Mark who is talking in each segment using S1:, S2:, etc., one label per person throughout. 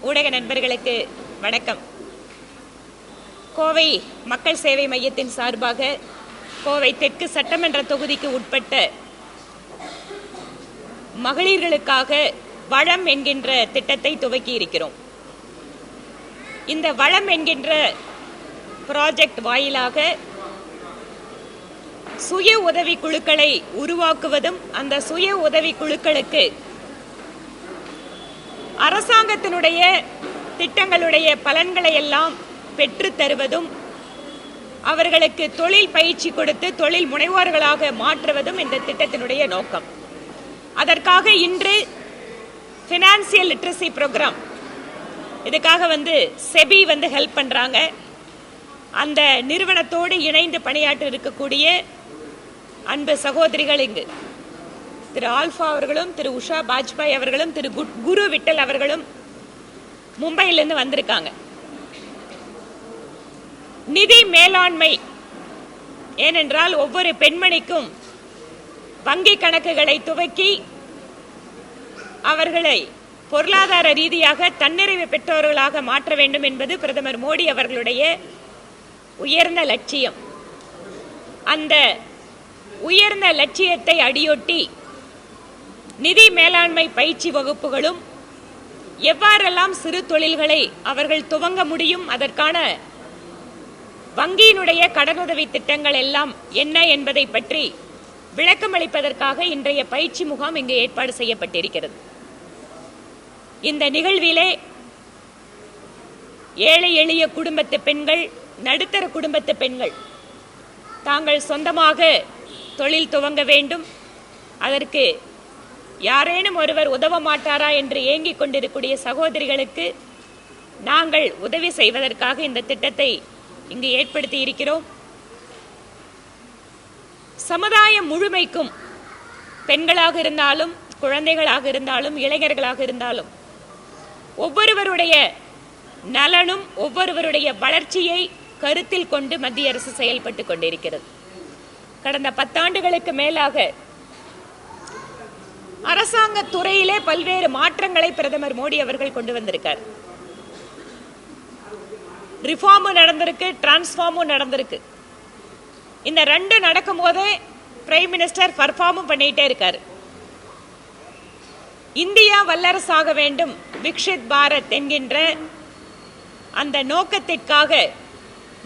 S1: ஊடக நண்பர்களுக்கு வணக்கம். கோவை மக்கள் சேவை மையத்தின் சார்பாக கோவை தெற்கு சட்டமன்ற தொகுதிக்கு உட்பட்ட மகளிர்களுக்காக வளம் என்கின்ற திட்டத்தை துவக்கி இருக்கிறோம். இந்த வளம் என்கின்ற ப்ராஜெக்ட் வாயிலாக சுய உதவி குழுக்களை உருவாக்குவதும் அந்த சுய உதவி குழுக்களுக்கு அரசாங்கத்தினுடைய திட்டங்களுடைய பலன்களை எல்லாம் பெற்று தருவதும் அவர்களுக்கு தொழில் பயிற்சி கொடுத்து தொழில் முனைவோர்களாக மாற்றுவதும் இந்த திட்டத்தினுடைய நோக்கம். அதற்காக இன்று ஃபினான்சியல் லிட்ரஸி ப்ரோக்ராம் இதுக்காக செபி ஹெல்ப் பண்றாங்க. அந்த நிறுவனத்தோடு இணைந்து பணியாற்ற இருக்கக்கூடிய அன்பு சகோதரிகள் இங்கு திரு ஆல்ஃபா அவர்களும் திரு உஷா பாஜ்பாய் அவர்களும் திரு குரு விட்டல் அவர்களும் மும்பையிலிருந்து வந்திருக்காங்க. நிதி மேலாண்மை ஏனென்றால் ஒவ்வொரு பெண்மணிக்கும் வங்கி கணக்குகளை துவக்கி அவர்களை பொருளாதார ரீதியாக தன்னிறைவு பெற்றவர்களாக மாற்ற வேண்டும் என்பது பிரதமர் மோடி அவர்களுடைய உயர்ந்த லட்சியம். அந்த உயர்ந்த லட்சியத்தை அடியொட்டி நிதி மேலாண்மை பயிற்சி வகுப்புகளும் எவ்வாறெல்லாம் சிறு தொழில்களை அவர்கள் துவங்க முடியும், அதற்கான வங்கியினுடைய கடனுதவி திட்டங்கள் எல்லாம் என்ன என்பதை பற்றி விளக்கமளிப்பதற்காக இன்றைய பயிற்சி முகாம் இங்கு ஏற்பாடு செய்யப்பட்டிருக்கிறது. இந்த நிகழ்விலே ஏழை எளிய குடும்பத்து பெண்கள், நடுத்தர குடும்பத்து பெண்கள் தாங்கள் சொந்தமாக தொழில் துவங்க வேண்டும், அதற்கு யாரேனும் ஒருவர் உதவ மாட்டாரா என்று ஏங்கிக் கொண்டிருக்கக்கூடிய சகோதரிகளுக்கு நாங்கள் உதவி செய்வதற்காக இந்த திட்டத்தை இங்கு ஏற்படுத்தி இருக்கிறோம். சமுதாயம் முழுமைக்கும் பெண்களாக இருந்தாலும் குழந்தைகளாக இருந்தாலும் இளைஞர்களாக இருந்தாலும் ஒவ்வொருவருடைய நலனும் ஒவ்வொருவருடைய வளர்ச்சியை கருத்தில் கொண்டு மத்திய அரசு செயல்பட்டு கொண்டிருக்கிறது. கடந்த 10 ஆண்டுகளுக்கு மேலாக அரசாங்க துறையிலே பல்வேறு மாற்றங்களை பிரதமர் மோடி அவர்கள் கொண்டு வந்திருக்கார். ரிஃபார்மும் நடந்திருக்கு, டிரான்ஸ்ஃபார்மும் நடந்திருக்கு. இந்த 2 நடக்கும் போதே பிரைம் மினிஸ்டர் பர்ஃபார்மும் பண்ணிட்டே இருக்காரு. இந்தியா வல்லரசாக வேண்டும், விக்ஷித் பாரத் என்கின்ற அந்த நோக்கத்திற்காக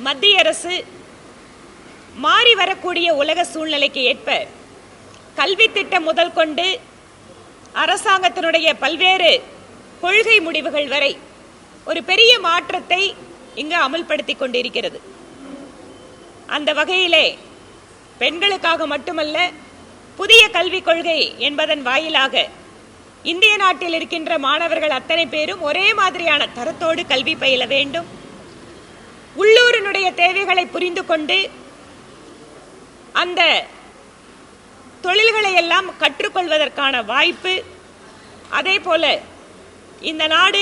S1: மத்திய அரசு மாறி வரக்கூடிய உலக சூழ்நிலைக்கு ஏற்ப கல்வி திட்டம் முதல் கொண்டு அரசாங்கத்தினுடைய பல்வேறு கொள்கை முடிவுகள் வரை ஒரு பெரிய மாற்றத்தை இங்கு அமல்படுத்திக் கொண்டிருக்கிறது. அந்த வகையிலே பெண்களுக்காக மட்டுமல்ல, புதிய கல்விக் கொள்கை என்பதன் வாயிலாக இந்திய நாட்டில் இருக்கின்ற மாணவர்கள் அத்தனை பேரும் ஒரே மாதிரியான தரத்தோடு கல்வி பயில வேண்டும், உள்ளூரினுடைய தேவைகளை புரிந்து கொண்டு அந்த தொழில்களை எல்லாம் கற்றுக்கொள்வதற்கான வாய்ப்பு. அதே போல இந்த நாடு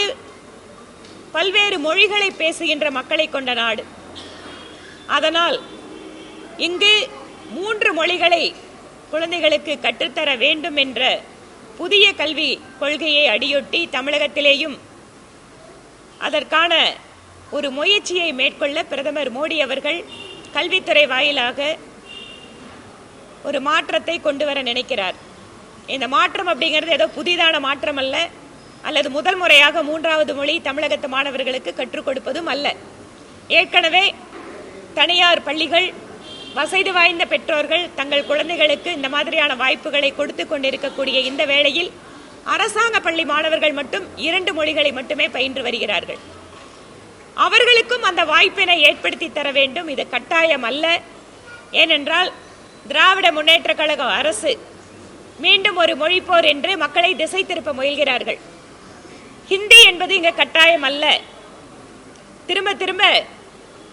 S1: பல்வேறு மொழிகளை பேசுகின்ற மக்களை கொண்ட நாடு. அதனால் இங்கு 3 மொழிகளை குழந்தைகளுக்கு கற்றுத்தர வேண்டும் என்ற புதிய கல்வி கொள்கையை அடியொட்டி தமிழகத்திலேயும் அதற்கான ஒரு முயற்சியை மேற்கொள்ள பிரதமர் மோடி அவர்கள் கல்வித்துறை வாயிலாக ஒரு மாற்றத்தை கொண்டு வர நினைக்கிறார். இந்த மாற்றம் அப்படிங்கிறது ஏதோ புதிதான மாற்றம் அல்ல, அல்லது முதல் முறையாக 3வது மொழி தமிழகத்து மாணவர்களுக்கு கற்றுக் கொடுப்பதும் அல்ல. ஏற்கனவே தனியார் பள்ளிகள், வசதி வாய்ந்த பெற்றோர்கள் தங்கள் குழந்தைகளுக்கு இந்த மாதிரியான வாய்ப்புகளை கொடுத்து கொண்டிருக்கக்கூடிய இந்த வேளையில் அரசாங்க பள்ளி மாணவர்கள் மட்டும் 2 மொழிகளை மட்டுமே பயின்று வருகிறார்கள். அவர்களுக்கும் அந்த வாய்ப்பினை ஏற்படுத்தி தர வேண்டும். இது கட்டாயம் அல்ல. ஏனென்றால் திராவிட முன்னேற்ற கழக அரசு மீண்டும் ஒரு மொழிப்போர் என்று மக்களை திசை திருப்ப முயல்கிறார்கள். ஹிந்தி என்பது இங்கு கட்டாயம் அல்ல. திரும்ப திரும்ப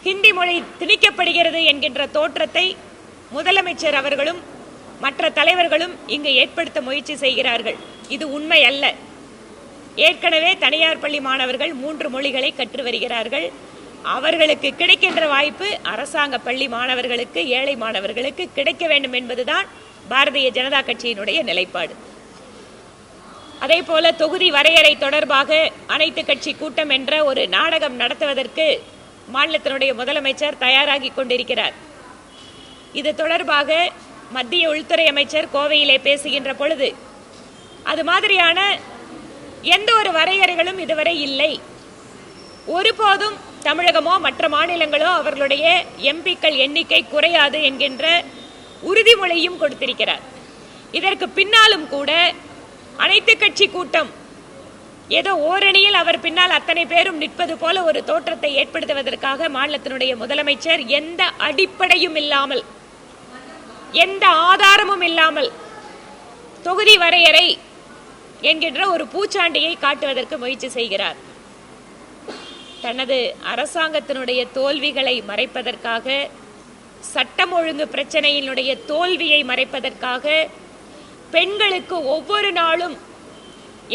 S1: ஹிந்தி மொழி திணிக்கப்படுகிறது என்கின்ற தோற்றத்தை முதலமைச்சர் அவர்களும் மற்ற தலைவர்களும் இங்கு ஏற்படுத்த முயற்சி செய்கிறார்கள். இது உண்மை அல்ல. ஏற்கனவே தனியார் பள்ளி மாணவர்கள் 3 மொழிகளை கற்று வருகிறார்கள். அவர்களுக்கு கிடைக்கின்ற வாய்ப்பு அரசாங்க பள்ளி மாணவர்களுக்கு, ஏழை மாணவர்களுக்கு கிடைக்க வேண்டும் என்பதுதான் பாரதிய ஜனதா கட்சியினுடைய நிலைப்பாடு. அதே போல தொகுதி வரையறை தொடர்பாக அனைத்து கட்சி கூட்டம் என்ற ஒரு நாடகம் நடத்துவதற்கு மாநிலத்தினுடைய முதலமைச்சர் தயாராகி கொண்டிருக்கிறார். இது தொடர்பாக மத்திய உள்துறை அமைச்சர் கோவையிலே பேசுகின்ற பொழுது அது மாதிரியான எந்த ஒரு வரையறைகளும் இதுவரை இல்லை, ஒருபோதும் தமிழகமோ மற்ற மாநிலங்களோ அவர்களுடைய எம்பிக்கள் எண்ணிக்கை குறையாது என்கின்ற உறுதிமொழியும் கொடுத்திருக்கிறார். இதற்கு பின்னாலும் கூட அனைத்து கட்சி கூட்டம் ஏதோ ஓரணியில் அவர் பின்னால் அத்தனை பேரும் நிற்பது போல ஒரு தோற்றத்தை ஏற்படுத்துவதற்காக மாநிலத்தினுடைய முதலமைச்சர் எந்த அடிப்படையும் இல்லாமல் எந்த ஆதாரமும் இல்லாமல் தொகுதி வரையறை என்கின்ற ஒரு பூச்சாண்டியை காட்டுவதற்கு முயற்சி செய்கிறார். தனது அரசாங்கத்தினுடைய தோல்விகளை மறைப்பதற்காக, சட்டம் ஒழுங்கு பிரச்சனையினுடைய தோல்வியை மறைப்பதற்காக, பெண்களுக்கு ஒவ்வொரு நாளும்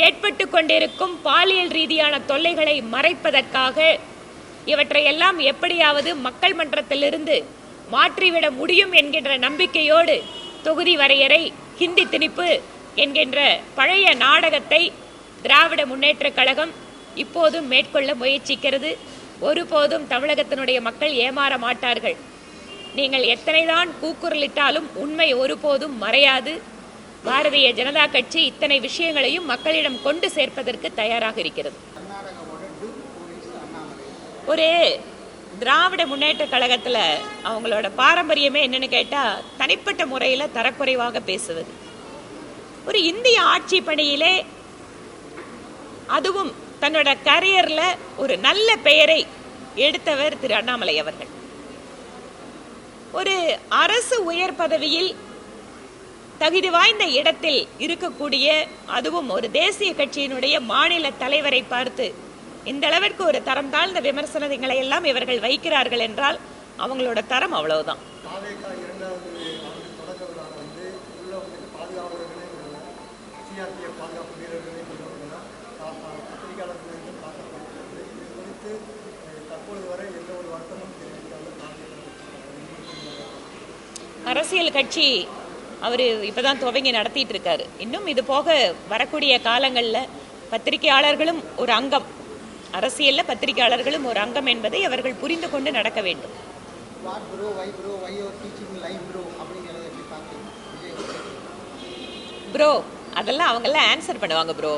S1: ஏற்பட்டு கொண்டிருக்கும் பாலியல் ரீதியான தொல்லைகளை மறைப்பதற்காக இவற்றையெல்லாம் எப்படியாவது மக்கள் மன்றத்திலிருந்து மாற்றிவிட முடியும் என்கின்ற நம்பிக்கையோடு தொகுதி வரையறை, ஹிந்தி திணிப்பு என்கின்ற பழைய நாடகத்தை திராவிட முன்னேற்றக் கழகம் இப்போதும் மேற்கொள்ள முயற்சிக்கிறது. ஒருபோதும் தமிழகத்தினுடைய மக்கள் ஏமாற மாட்டார்கள். நீங்கள் எத்தனைதான் கூக்குரலிட்டாலும் உண்மை ஒருபோதும் மறையாது. பாரதிய ஜனதா கட்சி இத்தனை விஷயங்களையும் மக்களிடம் கொண்டு சேர்ப்பதற்கு தயாராக இருக்கிறது. ஒரு திராவிட முன்னேற்ற கழகத்தில் அவங்களோட பாரம்பரியமே என்னன்னு கேட்டால் தனிப்பட்ட முறையில் தரக்குறைவாக பேசுவது. ஒரு இந்திய ஆட்சி பணியிலே அதுவும் தன்னோட கரியர்ல ஒரு நல்ல பெயரை எடுத்தவர் திரு அண்ணாமலை அவர்கள். ஒரு அரசு உயர் பதவியில் தகுதி வாய்ந்த இடத்தில் இருக்கக்கூடிய, அதுவும் ஒரு தேசிய கட்சியினுடைய மாநில தலைவரை பார்த்து இந்த அளவிற்கு ஒரு தரம் தாழ்ந்த விமர்சனங்களை எல்லாம் இவர்கள் வைக்கிறார்கள் என்றால் அவங்களோட தரம் அவ்வளவுதான். அரசியல் கட்சி அவர் இப்பதான் துவங்கி நடத்திட்டு இருக்காரு. இன்னும் இது போக வரக்கூடிய காலங்களில் பத்திரிகையாளர்களும் ஒரு அங்கம், அரசியல்ல பத்திரிகையாளர்களும் ஒரு அங்கம் என்பதை அவர்கள் புரிந்து கொண்டு நடக்க வேண்டும். ப்ரோ அதெல்லாம் அவங்கெல்லாம் ஆன்சர் பண்ணுவாங்க ப்ரோ.